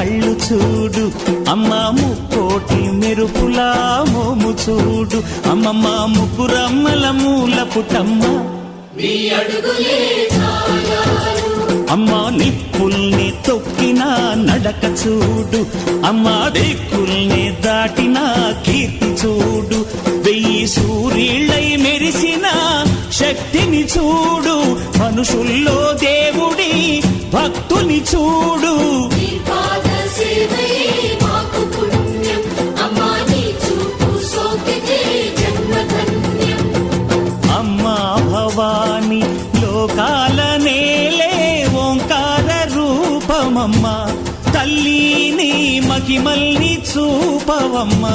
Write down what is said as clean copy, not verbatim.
కళ్ళు చూడు, అమ్మ ముక్కోటి మెరుపులా మోము చూడు. అమ్మమ్మ ముగ్గురమ్మల మూల పుటమ్మ, అమ్మ నిప్పుల్ని తొక్కిన నడక చూడు, అమ్మ దిక్కుల్ని దాటిన కీర్తి చూడు. 1000 సూర్యుళ్ళై మెరిసిన శక్తిని చూడు, మనుషుల్లో దేవుడి భక్తుని చూడు. అమ్మా భవాని లోకాల నేలే ఓంకార రూపమమ్మా, తల్లిని మహిమల్ని చూపవమ్మా.